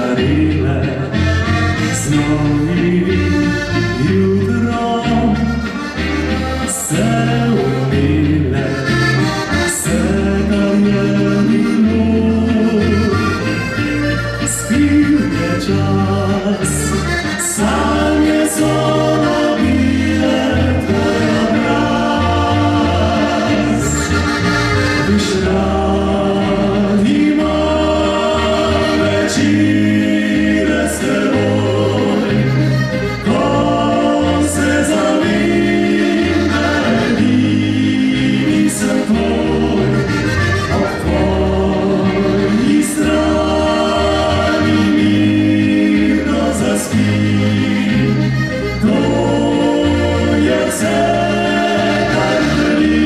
darile znoi jutro se umile, se darjevinu spije čas, sam je zona bile tvoj obraz. Viš radimo večire s teboj, ko se zavine divi sam tvoj, od tvojih strani mirno zaspi, to jer se tak želi.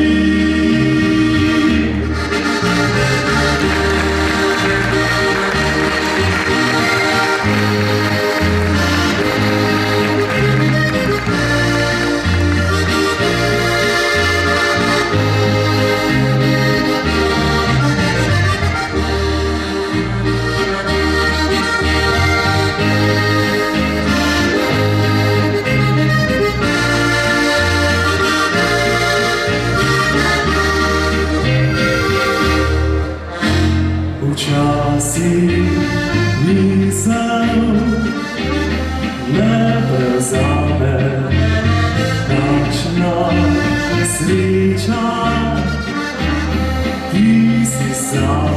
Včasih nisem ne prezame, kakšna sreča, ti si sam.